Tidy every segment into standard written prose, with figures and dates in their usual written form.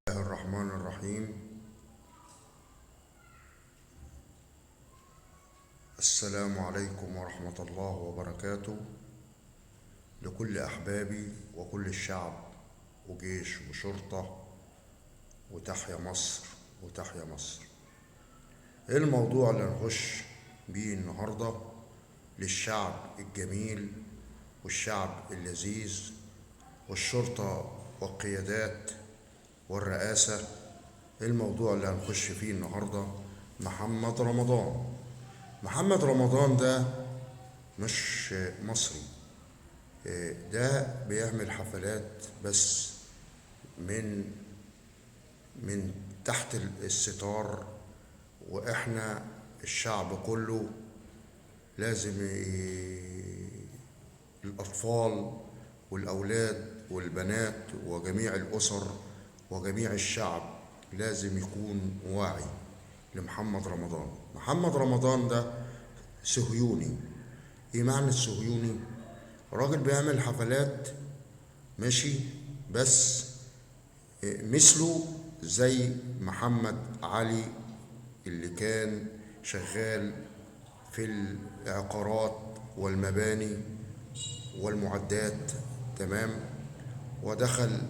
الله الرحمن الرحيم. السلام عليكم ورحمة الله وبركاته لكل أحبابي وكل الشعب وجيش وشرطة، وتحيا مصر وتحيا مصر. إيه الموضوع اللي هنخش بيه النهاردة للشعب الجميل والشعب اللذيذ والشرطة والقيادات والرئاسة؟ إيه الموضوع اللي هنخش فيه النهاردة؟ محمد رمضان. محمد رمضان ده مش مصري، ده بيعمل حفلات بس من تحت الستار، واحنا الشعب كله لازم الاطفال والاولاد والبنات وجميع الاسر وجميع الشعب لازم يكون واعي لمحمد رمضان. محمد رمضان ده صهيوني. ايه معنى الصهيوني؟ راجل بيعمل حفلات ماشي، بس مثله زي محمد علي اللي كان شغال في العقارات والمباني والمعدات، تمام، ودخل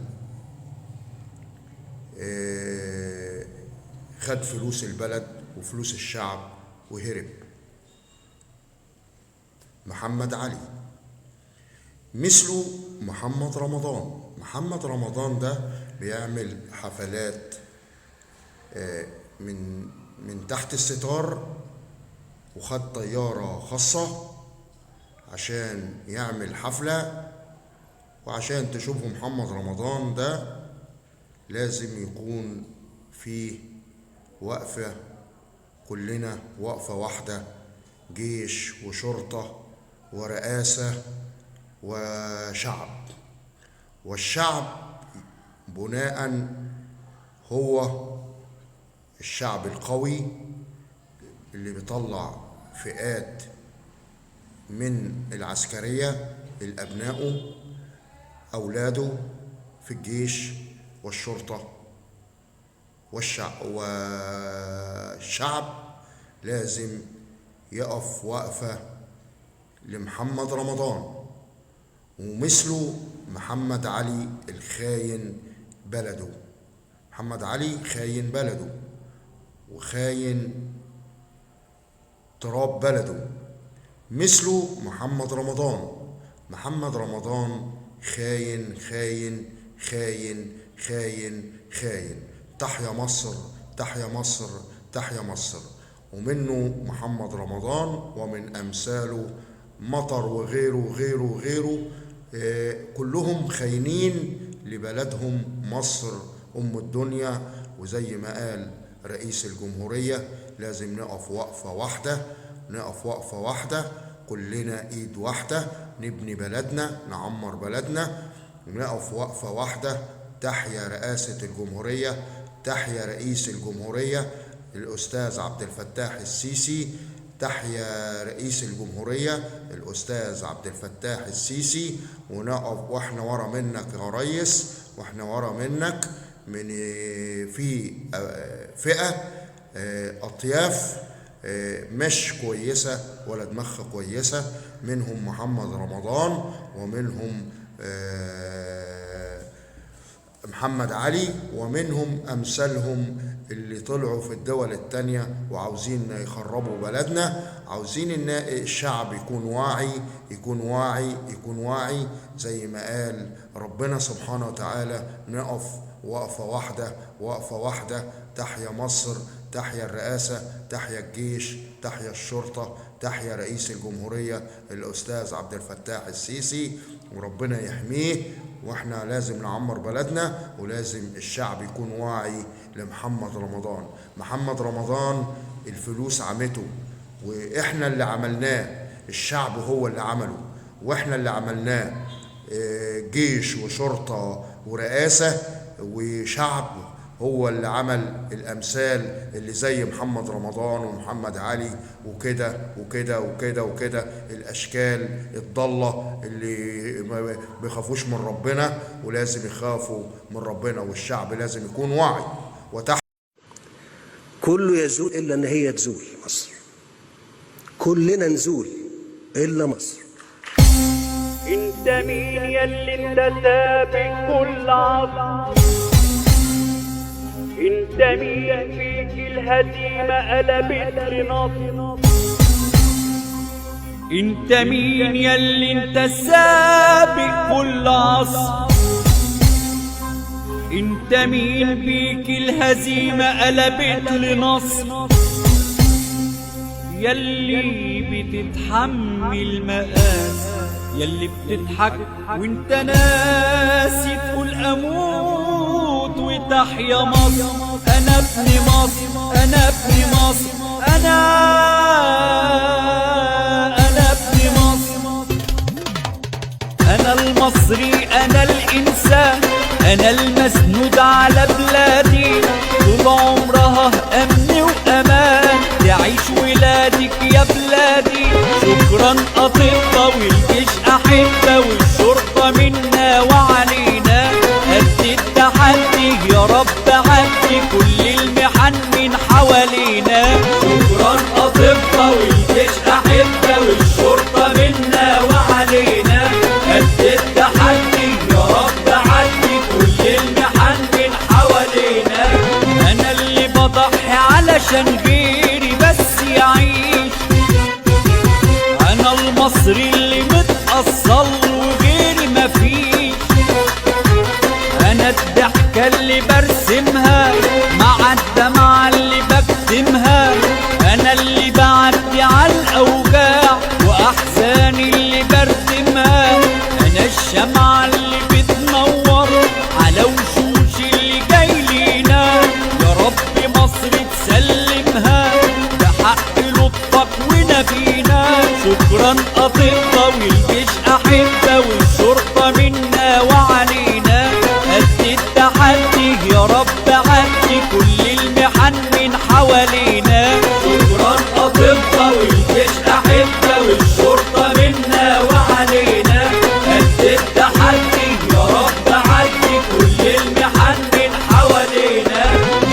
خد فلوس البلد وفلوس الشعب وهرب. محمد علي مثله محمد رمضان. محمد رمضان ده بيعمل حفلات من تحت الستار، وخد طيارة خاصة عشان يعمل حفلة. وعشان تشوفوا محمد رمضان ده لازم يكون فيه وقفة، كلنا وقفة واحدة، جيش وشرطة ورئاسة وشعب. والشعب بناء هو الشعب القوي اللي بيطلع فئات من العسكرية، الأبناء أولاده في الجيش والشرطة والشعب لازم يقف وقفة لمحمد رمضان. ومثله محمد علي الخاين بلده. محمد علي خاين بلده وخاين تراب بلده. مثله محمد رمضان. محمد رمضان خاين خاين خاين خاين خاين. تحيا مصر تحيا مصر تحيا مصر. ومنه محمد رمضان ومن أمثاله مطر وغيره وغيره وغيره، كلهم خاينين لبلدهم مصر أم الدنيا. وزي ما قال رئيس الجمهورية لازم نقف وقفة واحدة، نقف وقفة واحدة، كلنا ايد واحدة، نبني بلدنا، نعمر بلدنا، نقف وقفة واحدة. تحيا رئاسة الجمهورية، تحيا رئيس الجمهورية الأستاذ عبد الفتاح السيسي، تحيا رئيس الجمهورية الأستاذ عبد الفتاح السيسي. ونقف واحنا ورا منك يا ريس، واحنا ورا منك من في فئة أطياف مش كويسة ولا دماغها كويسة، منهم محمد رمضان ومنهم محمد علي ومنهم أمثالهم اللي طلعوا في الدول التانية وعاوزين يخربوا بلدنا. عاوزين ان الشعب يكون واعي، يكون واعي، يكون واعي زي ما قال ربنا سبحانه وتعالى. نقف وقفة واحدة، وقفة واحدة. تحيا مصر، تحيا الرئاسة، تحيا الجيش، تحيا الشرطة، تحيا رئيس الجمهورية الأستاذ عبد الفتاح السيسي، وربنا يحميه. واحنا لازم نعمر بلدنا، ولازم الشعب يكون واعي لمحمد رمضان. محمد رمضان الفلوس عمته، واحنا اللي عملناه، الشعب هو اللي عمله واحنا اللي عملناه. جيش وشرطة ورئاسة وشعب هو اللي عمل الامثال اللي زي محمد رمضان ومحمد علي وكده وكده وكده وكده، الاشكال الضاله اللي ما بيخافوش من ربنا، ولازم يخافوا من ربنا، والشعب لازم يكون واعي. كله يزول الا ان هي تزول مصر، كلنا نزول الا مصر. انت مين ياللي انت سابق كل عصر؟ انت مين فيك الهزيمة قلبت لنصر؟ انت مين ياللي انت سابق كل عصر؟ انت مين بيك الهزيمة قلبت لنصر؟ ياللي بتتحمل مقاس، ياللي بتضحك وانت ناسي تقول اموت وتحيا مصر. انا ابن مصر، انا ابن مصر، انا ابن مصر. انا المصري، انا الانسان، انا المسنود على بلادي، طول عمرها امن وامان تعيش ولادك يا بلادي. شكرا اطباء والجيش احبه والشرطه منا وعلينا، قد التحدي يا رب عدي كل المحن من حوالينا. شكرا اطباء والجيش احبه والشرطه منا وعلينا، قد التحدي يا رب عدي كل المحن من حوالينا. انا اللي بضحي علشان غيري بس يعيش، انا المصري اللي متأصل وغيري مفيش. انا الضحكة اللي برسمها مع الدمعة اللي بكتمها، انا اللي بعدي على الاوجاع واحزاني اللي بردمها. انا الشمعة اللي بتنور على وشوش اللي جاي لينا، يا رب مصر تسلمها بحق لطفك ونبينا. شكرا اطباء والجيش احبه والشرطه منا وعلينا، قد التحدي يا رب عدي كل المحن من حوالينا. شكرا اطباء والجيش احبه والشرطه منا وعلينا، قد التحدي يا رب عدي كل المحن من حوالينا.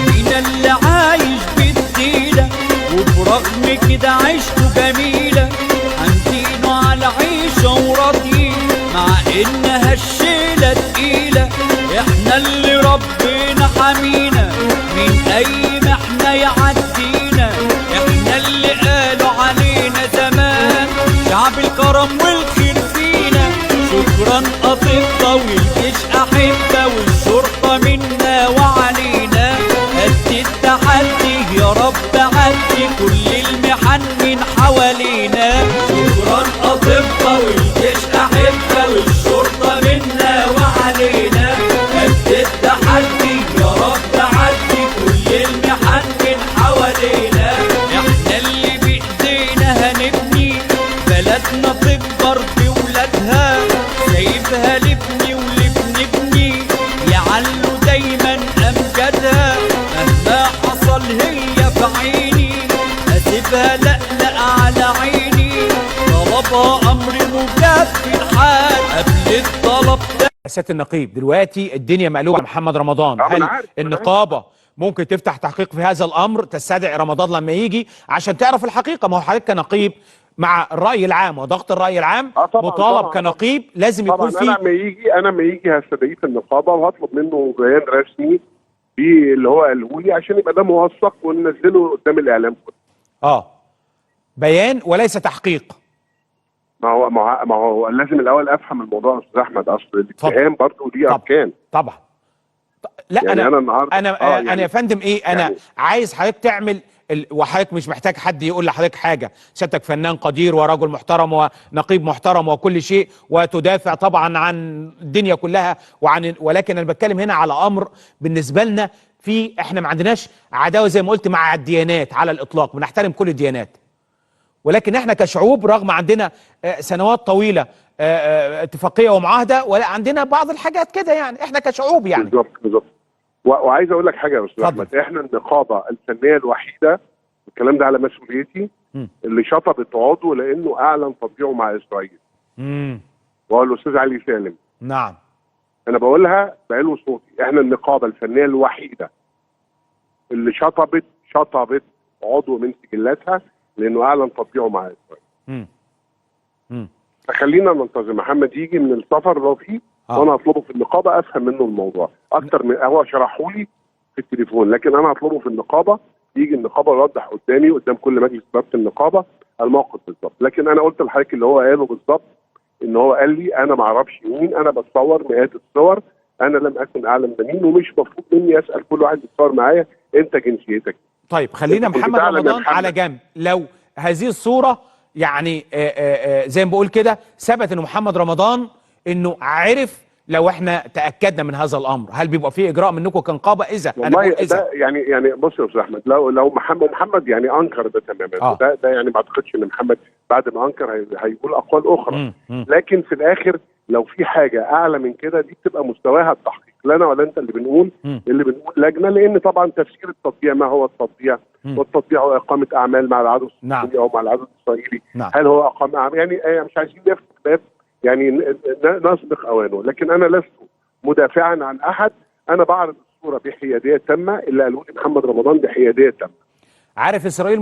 مين اللي عايش بالديلة وبرغم كده عيشته جميلة، هندينه على عيشة وراضيين مع انها الشيلة تقيلة. احنا اللي ربنا حمينا من اي محنة يعدينا، احنا اللي قالوا علينا زمان شعب الكرم والخير فينا. شكرا اطباء والجيش احبه والشرطه منا وعلينا، قد التحدي يا رب عدي كل المحن من حوالينا. شكرا اطباء والجيش احبه والشرطه منا وعلينا، قد التحدي يا رب عدي كل المحن من حوالينا. احنا اللي بايدينا هنبني بلدنا تكبر بولادها، سايبها لابني ولابن ابني يعلوا دايما امجادها. مهما حصل هي في عيني اسيبها لألأ على عيني، طلبها امر مجاب في الحال قبل الطلب ده. سيادة النقيب، دلوقتي الدنيا مقلوبة على محمد رمضان، هل النقابة ممكن تفتح تحقيق في هذا الأمر، تستدعي رمضان لما يجي عشان تعرف الحقيقة؟ ما هو حضرتك كنقيب مع الرأي العام وضغط الرأي العام مطالب كنقيب لازم يكون في. انا لما يجي هستدعيه في النقابة وهطلب منه بيان رسمي اللي هو قاله لي عشان يبقى ده موثق وننزله قدام الإعلام كله. بيان وليس تحقيق. ما هو لازم الاول افهم الموضوع يا استاذ احمد، اصل الاتهام برضه ليه اركان. طبعا. لا يعني انا يا فندم انا يعني عايز حضرتك تعمل وحضرتك مش محتاج حد يقول لحضرتك حاجه، سيادتك فنان قدير ورجل محترم ونقيب محترم وكل شيء، وتدافع طبعا عن الدنيا كلها ولكن انا بتكلم هنا على امر بالنسبه لنا، احنا ما عندناش عداوه زي ما قلت مع الديانات على الاطلاق، بنحترم كل الديانات، ولكن احنا كشعوب رغم عندنا سنوات طويله اتفاقيه ومعاهده، ولا عندنا بعض الحاجات كده يعني احنا كشعوب يعني. بالظبط. وعايز اقول لك حاجه يا استاذ اتفضل. احمد، احنا النقابه الفنيه الوحيده، الكلام ده على مسؤوليتي، اللي شطبت عضو لانه اعلن تطبيعه مع اسرائيل، وهو الاستاذ علي سالم. نعم. انا بقولها بعلو صوتي، احنا النقابه الفنيه الوحيده اللي شطبت عضو من سجلاتها لانه اعلن تطبيعه مع اسرائيل. فخلينا ننتظر محمد يجي من السفر اللي هو فيه، وانا هطلبه في النقابه افهم منه الموضوع اكتر من هو شرحه لي في التليفون، لكن انا هطلبه في النقابه، يجي النقابه ويوضح قدامي قدام كل مجلس اداره النقابه الموقف بالظبط. لكن انا قلت لحضرتك اللي هو قاله بالظبط، ان هو قال لي انا ما اعرفش مين، انا بتصور مئات الصور، انا لم اكن اعلم ده مين، ومش مفروض مني اسال كل واحد بيتصور معايا انت جنسيتك. طيب خلينا محمد رمضان على جنب. لو هذه الصورة يعني زي ما بقول كده ثبت ان محمد رمضان انه عرف، لو احنا تاكدنا من هذا الامر، هل بيبقى فيه اجراء منكم كنقابه؟ اذا انا بقول اذا يعني بص يا استاذ احمد، لو محمد يعني انكر ده تماما، ده يعني ما اعتقدش ان محمد بعد ما انكر هيقول اقوال اخرى. لكن في الاخر لو في حاجه اعلى من كده دي بتبقى مستواها التحقيق، لا انا ولا انت اللي بنقول، لجنه، لان طبعا تفسير التطبيع ما هو التطبيع، والتطبيع هو اقامه اعمال مع العدو الصهيوني او مع العدو الاسرائيلي. هل هو اقامه اعمال؟ يعني مش عايزين نفتح باب يعني نسبق اوانه، لكن انا لست مدافعا عن احد، انا بعرض الصوره بحياديه تامه، اللي قالوا لي محمد رمضان بحياديه تامه. عارف اسرائيل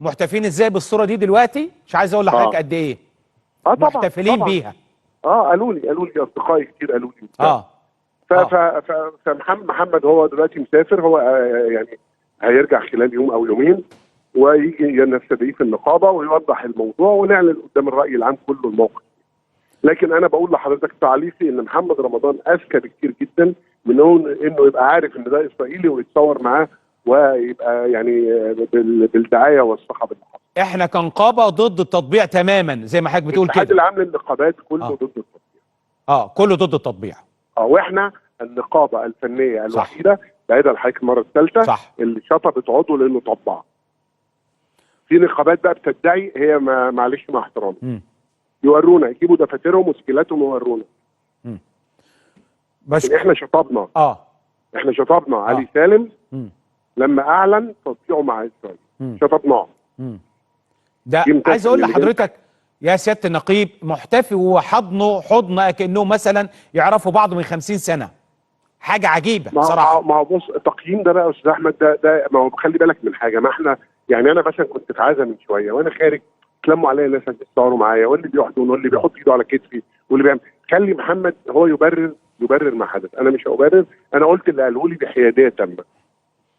محتفين ازاي بالصوره دي دلوقتي؟ مش عايز اقول لحضرتك قد ايه طبعا محتفلين بيها. قالوا لي اصدقائي كتير قالوا لي فمحمد هو دلوقتي مسافر، هو يعني هيرجع خلال يوم او يومين، ويجي نستدعيه في النقابه ويوضح الموضوع ونعلن قدام الراي العام كله الموقف. لكن انا بقول لحضرتك تعليقي ان محمد رمضان اذكى بكتير جدا من انه يبقى عارف ان ده اسرائيلي ويتصور معاه ويبقى يعني بالدعايه والصحه اللي حصل. احنا كنقابه ضد التطبيع تماما زي ما حضرتك بتقول كده. الاتحاد العام للنقابات كله ضد التطبيع. كله ضد التطبيع. واحنا النقابه الفنيه الوحيده، بعيدا لحضرتك المره الثالثه، اللي شطبت عضو لانه طبع. في نقابات بقى بتدعي، هي معلش مع احترامي، يورونا، يجيبوا دفاترهم وسجلاتهم ويورونا. بس احنا شطبنا احنا شطبنا علي سالم لما اعلن تطبيعه مع اسرائيل، شطبناه. ده عايز اقول لحضرتك يا سياده النقيب، محتفي وحضنه حضن كانه مثلا يعرفوا بعض من 50 سنه. حاجه عجيبه بصراحه. ما هو بص، التقييم ده بقى يا استاذ احمد، ده ما هو خلي بالك من حاجه، ما احنا يعني انا مثلا كنت في عزا من شويه وانا خارج، اتلموا عليا ناس يتصوروا معايا، واللي بيحضن واللي بيحط ايده على كتفي واللي بيعمل. خلي محمد هو يبرر ما حدث، انا مش هبرر، انا قلت اللي قاله لي بحياديه تامه.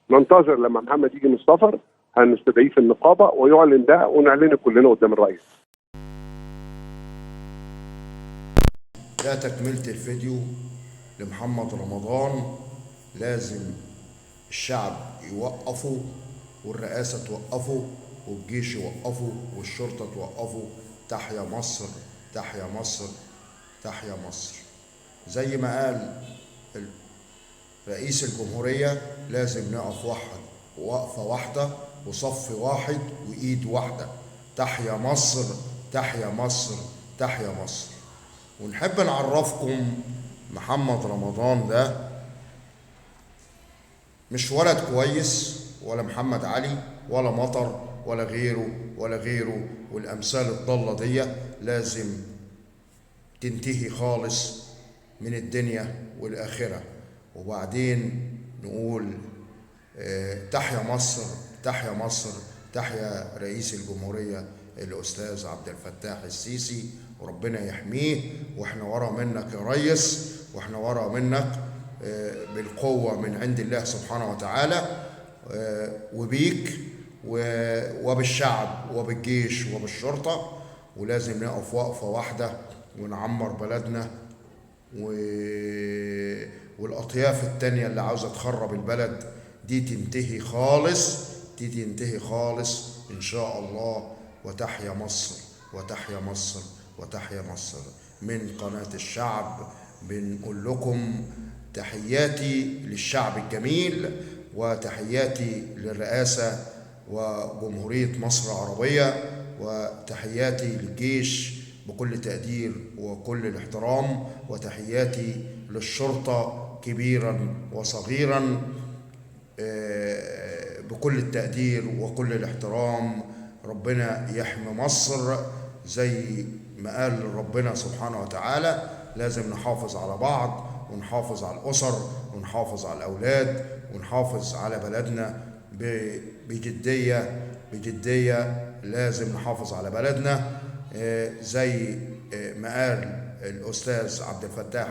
ننتظر لما محمد يجي من السفر، هنستدعيه في النقابه ويعلن ده ونعلنه كلنا قدام الرئيس. ده تكملة الفيديو لمحمد رمضان. لازم الشعب يوقفه، والرئاسة توقفه، والجيش يوقفه، والشرطة توقفه. تحيا مصر، تحيا مصر، تحيا مصر. زي ما قال رئيس الجمهورية، لازم نقف وقفة واحدة وصف واحد وإيد واحدة. تحيا مصر، تحيا مصر، تحيا مصر. ونحب نعرفكم محمد رمضان ده مش ولد كويس، ولا محمد علي ولا مطر ولا غيره ولا غيره، والأمثال الضالة دي لازم تنتهي خالص من الدنيا والآخرة. وبعدين نقول تحيا مصر، تحيا مصر، تحيا رئيس الجمهورية الأستاذ عبد الفتاح السيسي، وربنا يحميه. واحنا ورا منك يا ريس، واحنا ورا منك بالقوة من عند الله سبحانه وتعالى، وبيك وبالشعب وبالجيش وبالشرطة. ولازم نقف وقفة واحدة ونعمر بلدنا، والأطياف التانية اللي عاوزة تخرب البلد دي تنتهي خالص، دي تنتهي خالص إن شاء الله. وتحيا مصر، وتحيا مصر، وتحيا مصر. من قناة الشعب بنقول لكم تحياتي للشعب الجميل، وتحياتي للرئاسة وجمهورية مصر العربية، وتحياتي للجيش بكل تقدير وكل الاحترام، وتحياتي للشرطة كبيرا وصغيرا بكل التقدير وكل الاحترام. ربنا يحمي مصر زي ما قال ربنا سبحانه وتعالى. لازم نحافظ على بعض ونحافظ على الأسر ونحافظ على الأولاد ونحافظ على بلدنا بجدية. لازم نحافظ على بلدنا زي ما قال الأستاذ عبد الفتاح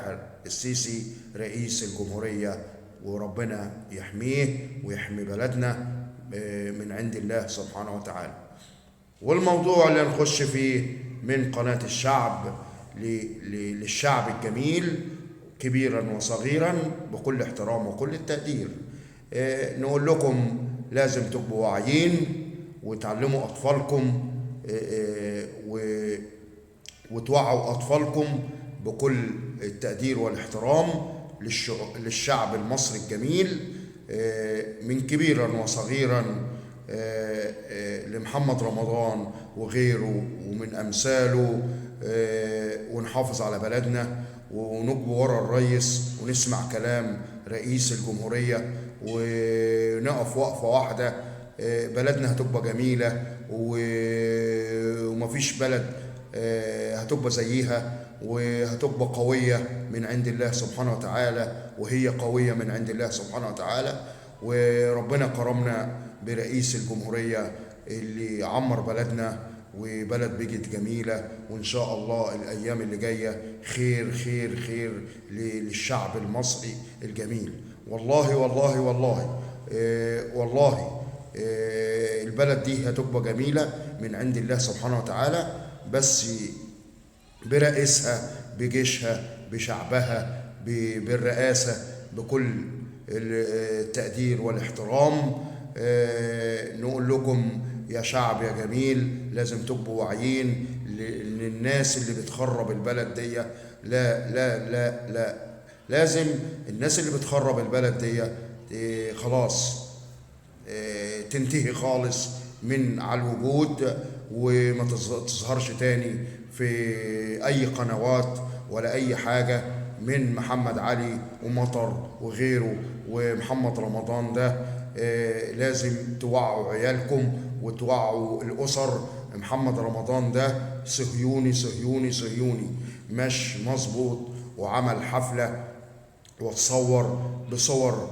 السيسي رئيس الجمهورية، وربنا يحميه ويحمي بلدنا من عند الله سبحانه وتعالى. والموضوع اللي نخش فيه من قناة الشعب للشعب الجميل كبيرا وصغيرا بكل احترام وكل التقدير، نقول لكم لازم تبقوا واعيين وتعلموا أطفالكم وتوعوا أطفالكم بكل التقدير والاحترام للشعب المصري الجميل من كبيرا وصغيرا، لمحمد رمضان وغيره ومن أمثاله، ونحافظ على بلدنا ونبقى ورا الرئيس ونسمع كلام رئيس الجمهورية ونقف وقفة واحدة. بلدنا هتبقى جميلة ومفيش بلد هتبقى زيها، وهتبقى قوية من عند الله سبحانه وتعالى، وهي قوية من عند الله سبحانه وتعالى. وربنا كرمنا برئيس الجمهورية اللي عمر بلدنا وبلد بقت جميلة، وإن شاء الله الأيام اللي جاية خير خير خير للشعب المصري الجميل. والله والله والله والله البلد دي هتبقى جميلة من عند الله سبحانه وتعالى، بس برئيسها بجيشها بشعبها بالرئاسة بكل التقدير والاحترام. نقول لكم يا شعب يا جميل لازم تبقوا واعيين للناس اللي بتخرب البلد دي. لا لا لا لا، لازم الناس اللي بتخرب البلد دي خلاص تنتهي خالص من على الوجود وما تظهرش تاني في أي قنوات ولا أي حاجة من محمد علي ومطر وغيره ومحمد رمضان ده. لازم توعوا عيالكم وتوعوا الأسر. محمد رمضان ده صهيوني صهيوني صهيوني مش مظبوط، وعمل حفلة وتصور بصور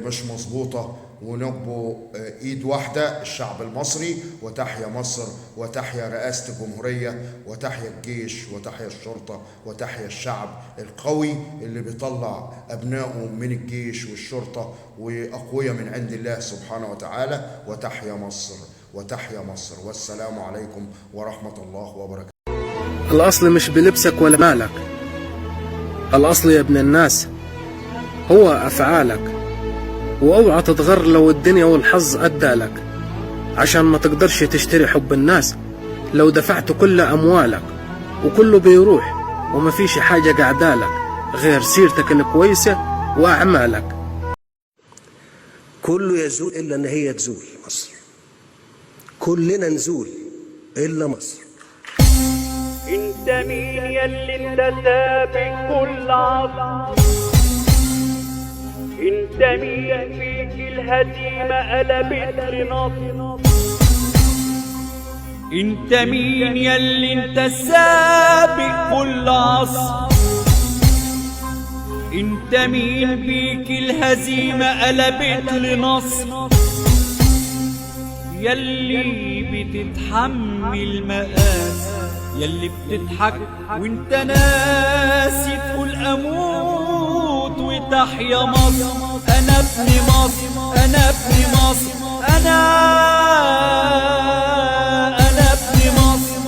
مش مظبوطة، ونبقوا ايد واحدة الشعب المصري. وتحيا مصر وتحيا رئاسة الجمهورية وتحيا الجيش وتحيا الشرطة وتحيا الشعب القوي اللي بيطلع أبنائه من الجيش والشرطة وأقوياء من عند الله سبحانه وتعالى. وتحيا مصر وتحيا مصر، والسلام عليكم ورحمة الله وبركاته. الأصل مش بلبسك ولا مالك، الأصل يا ابن الناس هو أفعالك. واوعى تتغر لو الدنيا والحظ أدالك، عشان ما تقدرش تشتري حب الناس لو دفعت كل أموالك. وكله بيروح ومفيش حاجة قعدالك غير سيرتك الكويسة وأعمالك. كله يزول إلا أن هي تزول مصر، كلنا نزول إلا مصر. انت مين ياللي انت سابق كل عصر؟ انت مين فيك الهزيمة قلبت لنصر؟ انت مين ياللي انت سابق كل عصر؟ انت مين فيك الهزيمة قلبت لنصر؟ ياللي بتتحمل مقاس، ياللي بتضحك وانت ناسي تقول اموت وتحيا مصر. انا ابن مصر، انا ابن مصر، انا ابن مصر.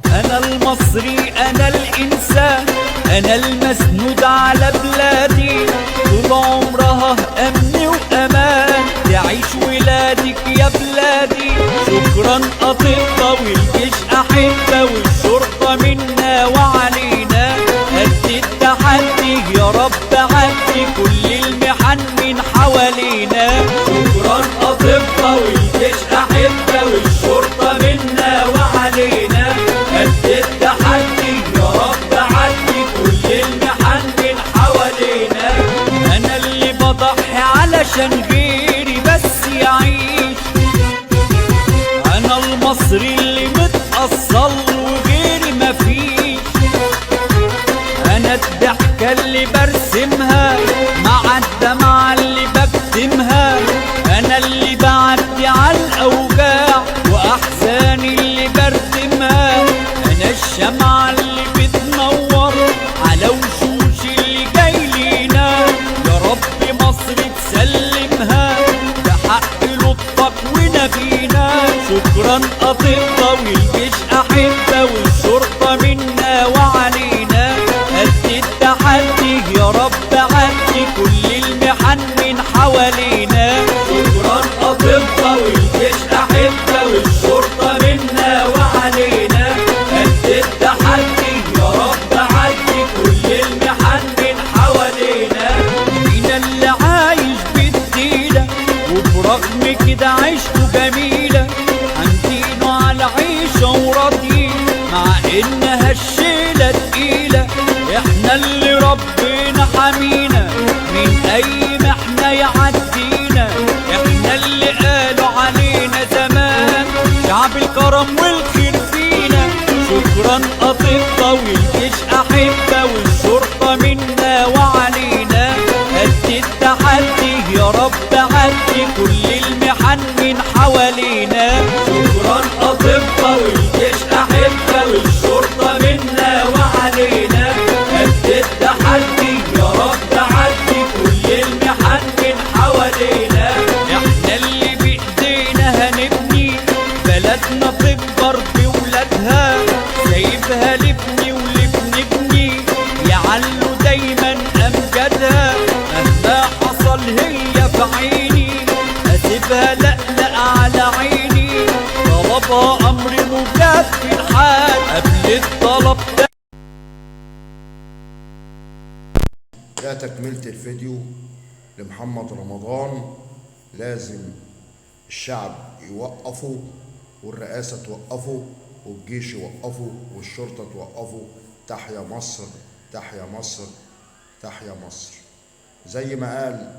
انا المصري، انا الانسان، انا المسنود على بلادي. طول عمرها امن وامان تعيش ولادك يا بلادي. شكرا اطباء والجيش احبه والشرطه منا وعلينا. قد التحدي يا رب عدي كل المحن من حوالينا. شكرا اطباء والجيش احبه والشرطه منا وعلينا. قد التحدي يا رب عدي كل المحن من حوالينا. عشان غيري بس يعيش. انا المصري اللي متأصل وغيري مفيش. انا الضحكة اللي برسمها مع الدمعة اللي بكتمها. انا اللي بعدي على الاوجاع واحزاني اللي بردمها. انا الشمعة اللي بتنور على وشوش اللي جاي لينا. يا رب مصر تسلمها بحق لطفك ونبينا. شكرا أطباء والجيش أحبة والشرطة منا وعلينا. قد التحدي يا رب عدي كل المحن من حوالينا. شكرا أطباء والجيش أحبة والشرطة منا وعلينا. قد التحدي يا رب عدي كل المحن من حوالينا. مين اللي عايش بالديلة وبرغم كده عيشته جميلة. عندينه على عيشة وراضيين مع انها الشيلة تقيلة. احنا اللي ربنا حمينا من اي محنة يعدينا. احنا اللي قالوا علينا زمان شعب الكرم والخير فينا. شكرا أطباء والجيش أحبة والشرطة منا وعلينا. قد التحدي يا رب عدي كل المحن من حوالينا. شكرا أطباء والجيش أحبة والشرطة منا وعلينا. قد التحدي يا رب عدي كل المحن من حوالينا. احنا اللي بإيدينا هنبني بلدنا تكبر بولادها. سايبها لابني ولابن ابني يعلوا دايما امجادها. مهما حصل هي في عيني اسيبها لا على عيني. طلبها امر مجاب في الحال قبل الطلب ده. ده تكملة الفيديو لمحمد رمضان. لازم الشعب يوقفه والرئاسة توقفه والجيش يوقفه والشرطة توقفه. تحيا مصر تحيا مصر تحيا مصر. زي ما قال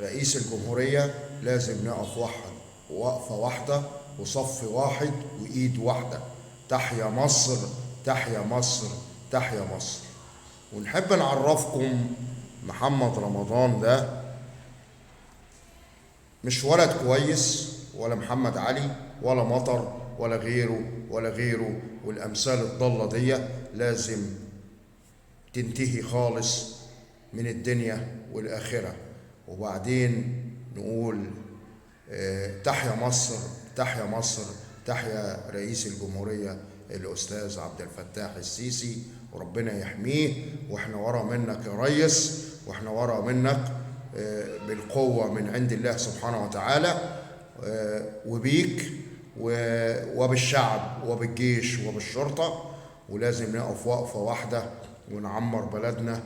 رئيس الجمهورية لازم نقف وقفة واحدة وصف واحد وإيد واحدة. تحيا مصر تحيا مصر تحيا مصر. ونحب نعرفكم محمد رمضان ده مش ولد كويس ولا محمد علي ولا مطر ولا غيره ولا غيره. والأمثال الضالة دي لازم تنتهي خالص من الدنيا والآخرة. وبعدين نقول تحيا مصر تحيا مصر تحيا رئيس الجمهورية الأستاذ عبد الفتاح السيسي. وربنا يحميه. واحنا ورا منك يا ريس، واحنا ورا منك بالقوة من عند الله سبحانه وتعالى وبيك وبالشعب وبالجيش وبالشرطة. ولازم نقف وقفة واحدة ونعمر بلدنا.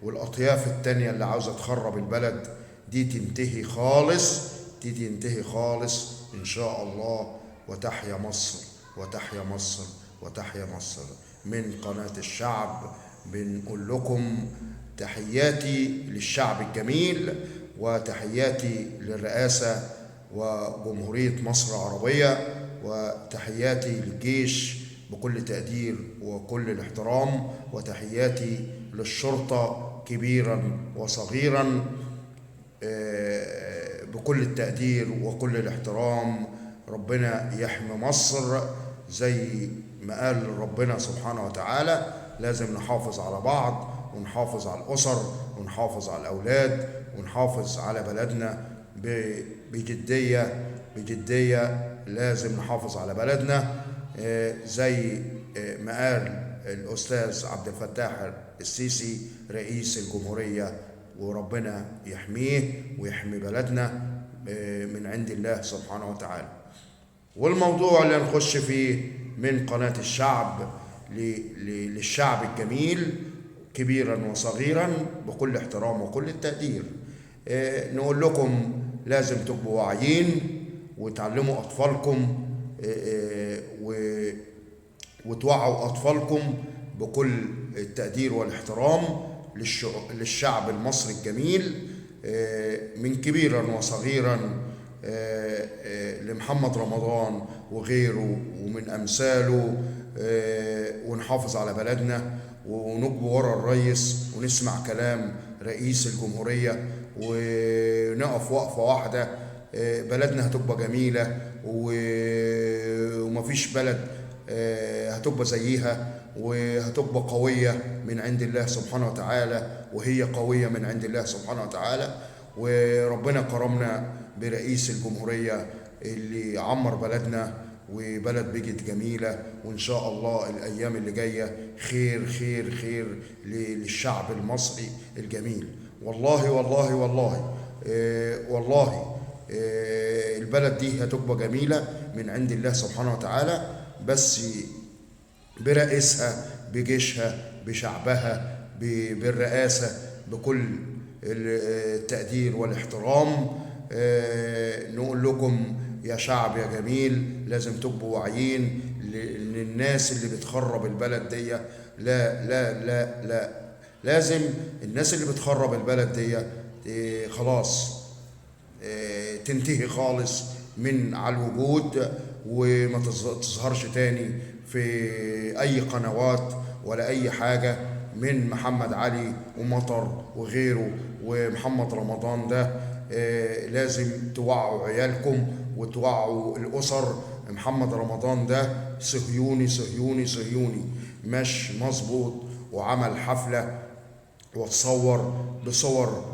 والأطياف التانية اللي عاوزة تخرب البلد دي تنتهي خالص، دي تنتهي خالص إن شاء الله. وتحيا مصر وتحيا مصر وتحيا مصر. من قناة الشعب بنقول لكم تحياتي للشعب الجميل وتحياتي للرئاسة وجمهورية مصر العربية وتحياتي للجيش بكل تقدير وكل الاحترام وتحياتي للشرطة كبيرا وصغيرا بكل التقدير وكل الاحترام. ربنا يحمي مصر زي ما قال ربنا سبحانه وتعالى. لازم نحافظ على بعض ونحافظ على الأسر ونحافظ على الأولاد ونحافظ على بلدنا بجدية. لازم نحافظ على بلدنا زي ما قال الأستاذ عبد الفتاح السيسي رئيس الجمهورية. وربنا يحميه ويحمي بلدنا من عند الله سبحانه وتعالى. والموضوع اللي نخش فيه من قناة الشعب للشعب الجميل كبيرا وصغيرا بكل احترام وكل التقدير. نقول لكم لازم تبقوا واعيين وتعلموا أطفالكم وتوعوا أطفالكم بكل التقدير والاحترام للشعب المصري الجميل، من كبيرا وصغيرا، لمحمد رمضان وغيره ومن أمثاله، ونحافظ على بلدنا ونجب ورا الرئيس ونسمع كلام رئيس الجمهورية ونقف وقفة واحدة. بلدنا هتبقى جميلة ومفيش بلد هتبقى زيها، وهتبقى قوية من عند الله سبحانه وتعالى، وهي قوية من عند الله سبحانه وتعالى. وربنا كرمنا برئيس الجمهورية اللي عمر بلدنا، وبلد بقت جميلة، وإن شاء الله الأيام اللي جاية خير خير خير للشعب المصري الجميل. والله والله والله والله البلد دي هتبقى جميلة من عند الله سبحانه وتعالى، بس برئيسها، بجيشها، بشعبها، بالرئاسة، بكل التقدير والاحترام. نقول لكم يا شعب يا جميل، لازم تبقوا واعيين للناس اللي بتخرب البلد دي. لا لا لا لا، لازم الناس اللي بتخرب البلد دي خلاص تنتهي خالص من على الوجود، وما تظهرش تاني في أي قنوات ولا أي حاجة من محمد علي ومطر وغيره ومحمد رمضان ده. لازم توعوا عيالكم وتوعوا الأسر. محمد رمضان ده صهيوني صهيوني صهيوني، مش مظبوط، وعمل حفلة وتصور بصور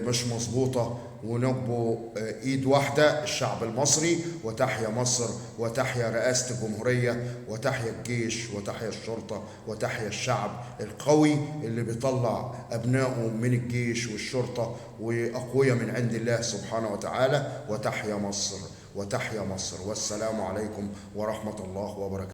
مش مظبوطة. ونبقوا ايد واحدة الشعب المصري، وتحيا مصر، وتحيا رئاسة الجمهورية، وتحيا الجيش، وتحيا الشرطة، وتحيا الشعب القوي اللي بيطلع أبنائه من الجيش والشرطة وأقوياء من عند الله سبحانه وتعالى. وتحيا مصر، وتحيا مصر، والسلام عليكم ورحمة الله وبركاته.